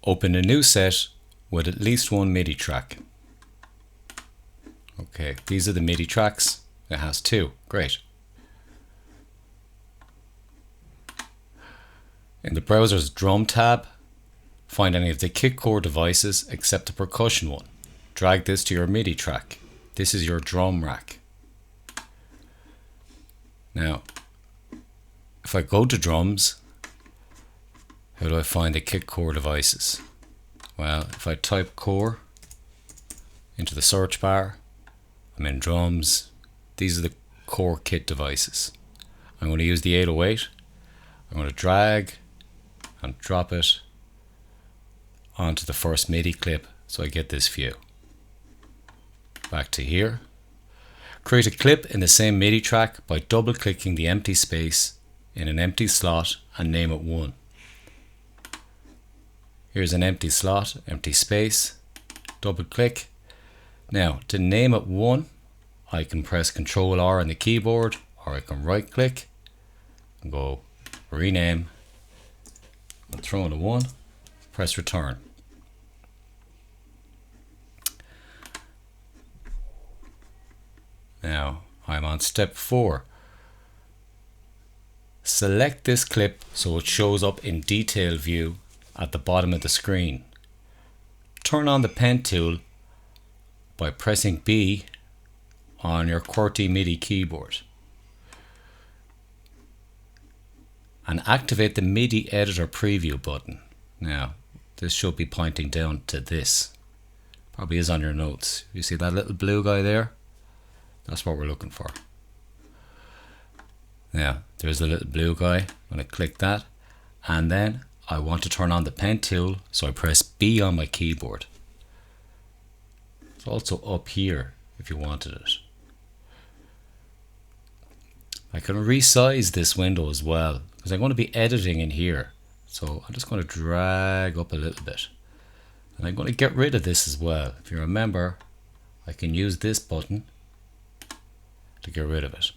Open a new set with at least one MIDI track. Okay, these are the MIDI tracks. It has two. Great. In the browser's drum tab, find any of the kick core devices except the percussion one. Drag this to your MIDI track. This is your drum rack. Now, if I go to drums, how do I find the kick core devices? Well, if I type core into the search bar, I'm in drums. These are the core kit devices. I'm going to use the 808. I'm going to drag and drop it onto the first MIDI clip so I get this view. Back to here. Create a clip in the same MIDI track by double clicking the empty space in an empty slot and name it 1. Here's an empty slot, empty space, double click. Now to name it 1, I can press Ctrl R on the keyboard, or I can right click and go rename and throw in a 1, press return. Now I'm on step 4. Select this clip so it shows up in detail view at the bottom of the screen. Turn on the pen tool by pressing B on your QWERTY MIDI keyboard. And activate the MIDI editor preview button. Now, this should be pointing down to this. Probably is on your notes. You see that little blue guy there? That's what we're looking for. Now, there's the little blue guy. I'm going to click that. And then I want to turn on the pen tool, so I press B on my keyboard. It's also up here if you wanted it. I can resize this window as well because I'm going to be editing in here. So I'm just going to drag up a little bit. And I'm going to get rid of this as well. If you remember, I can use this button to get rid of it.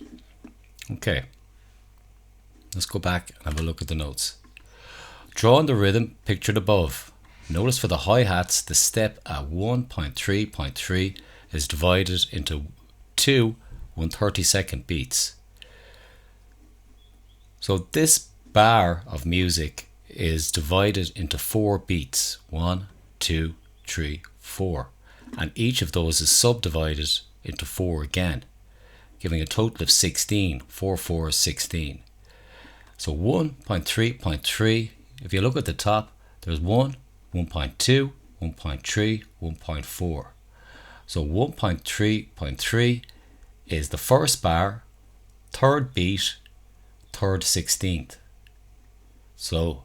Okay. Let's go back and have a look at the notes. Draw on the rhythm pictured above. Notice for the hi-hats, the step at 1.3.3 is divided into two 1/32 beats. So this bar of music is divided into 4 beats. 1, 2, 3, 4. And each of those is subdivided into 4 again, giving a total of 16. 4, 4, 16. So 1.3.3, if you look at the top, there's 1, 1.2, 1.3, 1.4. So 1.3.3 is the first bar, third beat, third 16th. So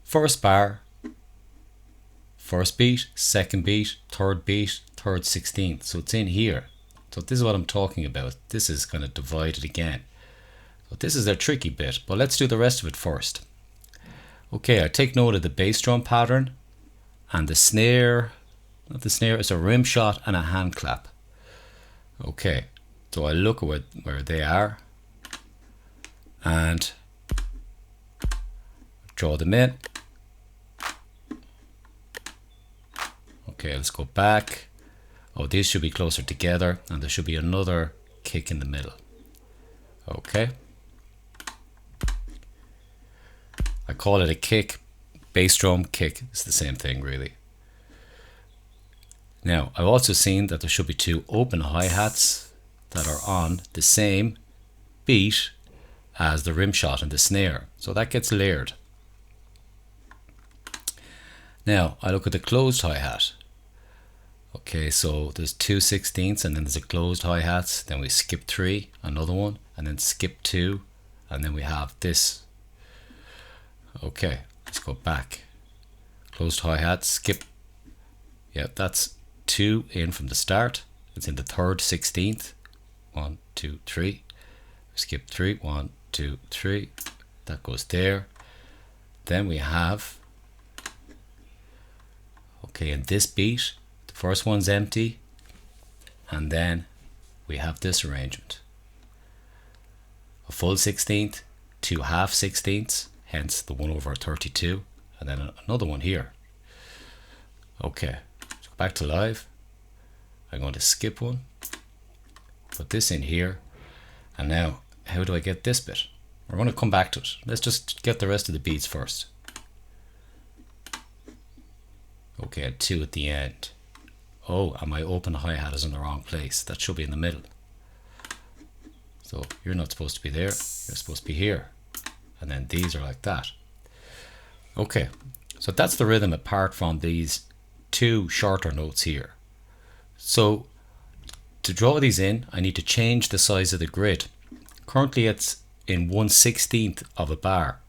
first bar, first beat, second beat, third 16th. So it's in here. So this is what I'm talking about. This is kind of divided again. So this is a tricky bit, but let's do the rest of it first. Okay, I take note of the bass drum pattern and the snare. Not the snare, it's a rim shot and a hand clap. Okay, so I look at where they are and draw them in. Okay, let's go back. Oh, these should be closer together and there should be another kick in the middle. Okay. I call it a kick. Bass drum, kick, it's the same thing really. Now, I've also seen that there should be 2 open hi-hats that are on the same beat as the rim shot and the snare. So that gets layered. Now, I look at the closed hi-hat. Okay, so there's 2 16ths and then there's a closed hi-hats. Then we skip 3, another one, and then skip 2, and then we have this. Okay, let's go back. Closed hi-hat, skip. Yeah, that's 2 in from the start. It's in the third 16th. 1, 2, 3. Skip 3. 1, 2, 3. That goes there. Then we have, okay, in this beat, the first one's empty, and then we have this arrangement. A full 16th, 2 half 16ths, hence the 1/32, and then another one here. Okay, so back to live. I'm going to skip one, put this in here, and now how do I get this bit? We're going to come back to it. Let's just get the rest of the beats first. Okay, and 2 at the end. Oh, and my open hi-hat is in the wrong place. That should be in the middle. So you're not supposed to be there, you're supposed to be here. And then these are like that. Okay, so that's the rhythm apart from these 2 shorter notes here. So to draw these in, I need to change the size of the grid. Currently it's in 1/16 of a bar.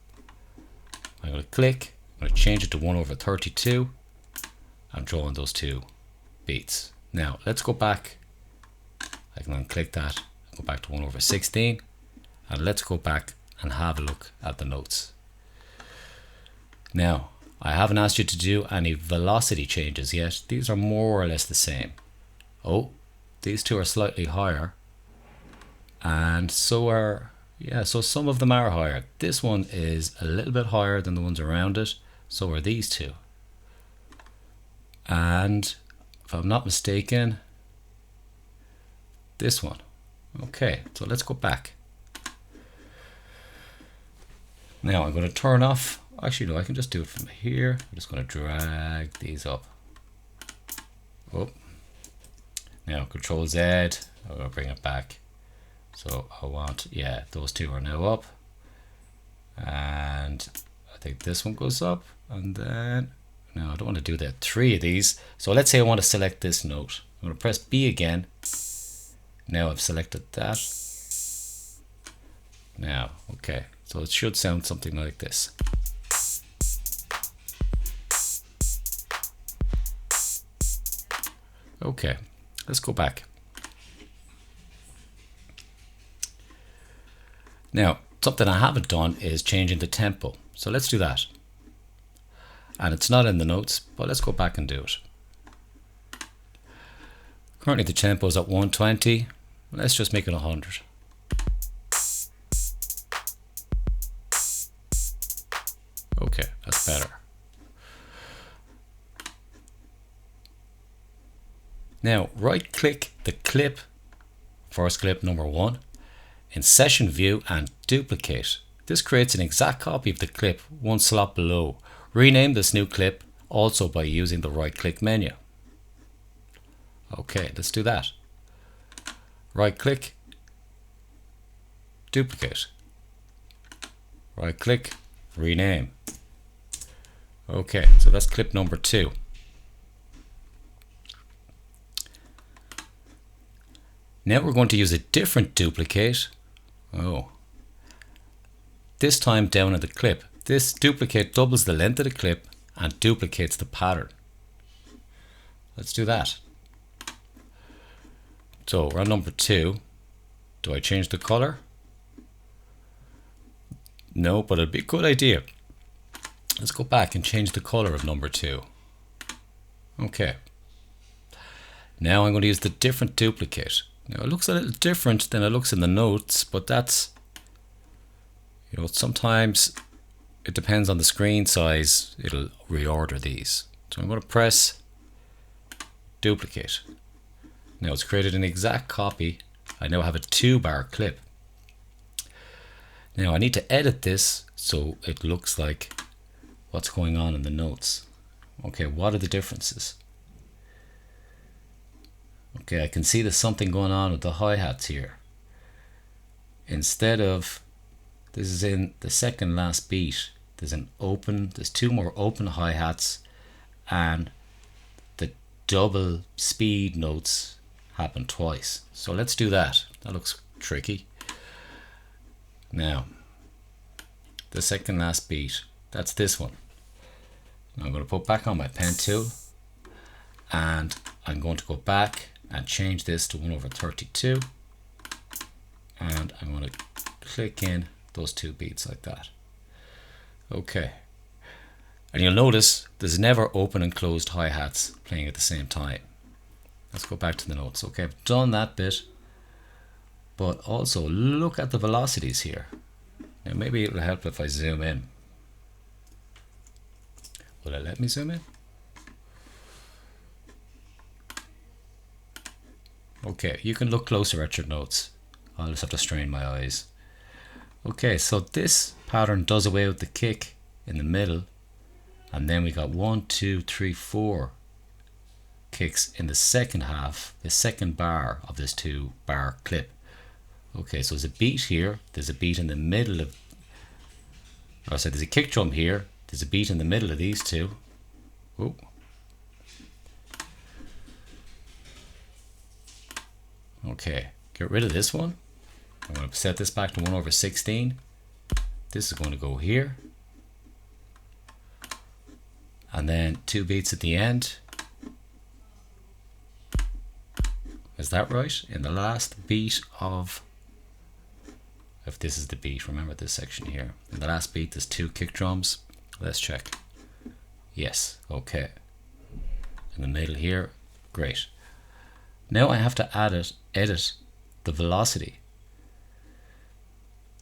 I'm going to click, I'm going to change it to 1/32. I'm drawing those 2 beats. Now let's go back. I can unclick that, go back to 1/16, and let's go back and have a look at the notes. Now, I haven't asked you to do any velocity changes yet. These are more or less the same. Oh, these 2 are slightly higher, and so are, yeah, so some of them are higher. This one is a little bit higher than the ones around it, so are these 2. And if I'm not mistaken, this one. Okay, so let's go back. Now I'm going to turn off, actually no, I can just do it from here. I'm just going to drag these up. Oh. Now Control Z, I'm going to bring it back. So I want, yeah, those 2 are now up. And I think this one goes up, and then, no, I don't want to do that. 3 of these. So let's say I want to select this note. I'm going to press B again. Now I've selected that. Now, okay, so it should sound something like this. Okay, let's go back. Now, something I haven't done is changing the tempo. So let's do that. And it's not in the notes, but let's go back and do it. Currently the tempo is at 120. Let's just make it 100. Okay, that's better. Now right click the clip, first clip number 1, in session view and duplicate. This creates an exact copy of the clip 1 slot below. Rename this new clip also by using the right click menu. Okay, let's do that. Right click, duplicate. Right click, rename. Okay, so that's clip number 2. Now we're going to use a different duplicate. Oh. This time down in the clip. This duplicate doubles the length of the clip and duplicates the pattern. Let's do that. So we're on number 2. Do I change the color? No, but it'd be a good idea. Let's go back and change the color of number 2. Okay. Now I'm going to use the different duplicate. Now it looks a little different than it looks in the notes, but that's, you know, sometimes it depends on the screen size, it'll reorder these. So I'm going to press duplicate. Now it's created an exact copy. I now have a 2-bar clip. Now I need to edit this so it looks like what's going on in the notes. Okay, what are the differences? Okay, I can see there's something going on with the hi-hats here. Instead of, this is in the second last beat, there's 2 more open hi-hats, and the double speed notes happen twice. So let's do that. That looks tricky. Now, the second last beat, that's this one. Now I'm going to put back on my pen tool, and I'm going to go back and change this to 1/32, and I'm going to click in those 2 beats like that. Okay, and you'll notice there's never open and closed hi-hats playing at the same time. Let's go back to the notes. Okay, I've done that bit, but also look at the velocities here. Now maybe it'll help if I zoom in. Will it let me zoom in? Okay, you can look closer at your notes. I'll just have to strain my eyes. Okay, so this pattern does away with the kick in the middle, and then we got 1, 2, 3, 4 kicks in the second half, the second bar of this 2-bar clip. Okay, so there's a beat here, there's a beat in the middle of, or so there's a kick drum here, there's a beat in the middle of these two. Ooh. Okay, get rid of this one. I'm going to set this back to 1/16. This is going to go here. And then 2 beats at the end. Is that right? In the last beat of, if this is the beat, remember this section here. In the last beat there's 2 kick drums. Let's check. Yes, okay. In the middle here, great. Now I have to edit the velocity.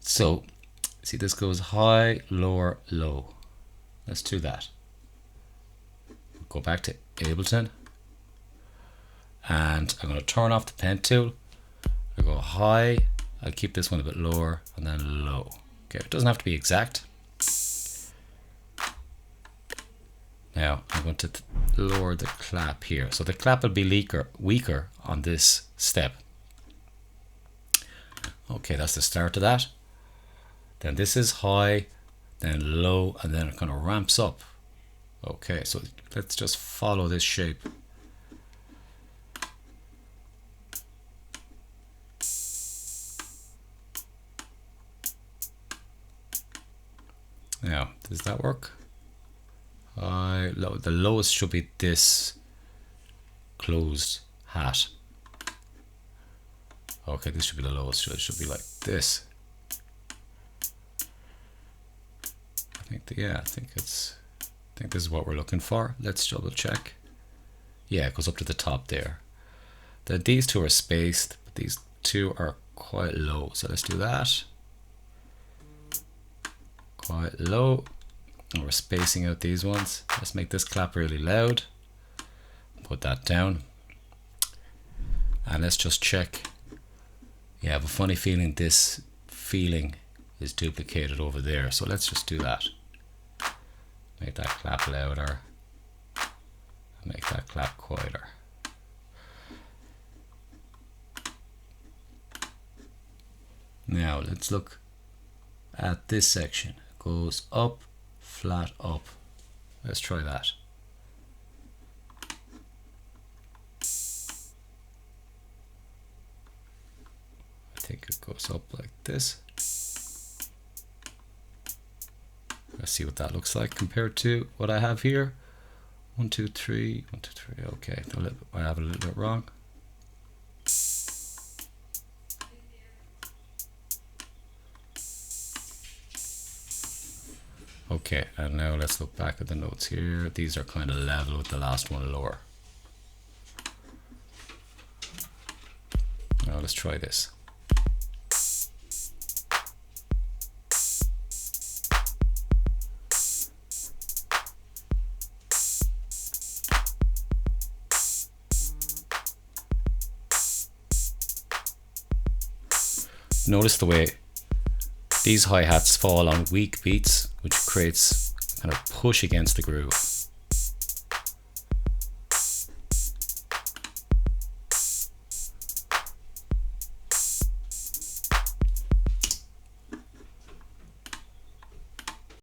So, see, this goes high, lower, low. Let's do that. Go back to Ableton. And I'm going to turn off the pen tool. I go high. I'll keep this one a bit lower and then low. Okay, it doesn't have to be exact. Now I'm going to lower the clap here. So the clap will be weaker on this step. Okay, that's the start of that. Then this is high, then low, and then it kind of ramps up. Okay, so let's just follow this shape. Now, does that work? The lowest should be this closed hat. Okay, this should be the lowest, so it should be like this. I think this is what we're looking for. Let's double check. Yeah, it goes up to the top there. Then these two are spaced, but these two are quite low. So let's do that. Quite low. And we're spacing out these ones. Let's make this clap really loud. Put that down. And let's just check. Yeah, I have a funny feeling this feeling is duplicated over there. So let's just do that. Make that clap louder. Make that clap quieter. Now let's look at this section. It goes up, flat, up. Let's try that. I think it goes up like this. Let's see what that looks like compared to what I have here. 1, 2, 3, 1, 2, 3. Okay, I have a little bit wrong. Okay, and now let's look back at the notes here. These are kind of level with the last one lower. Now let's try this. Notice the way these hi-hats fall on weak beats, which creates kind of push against the groove.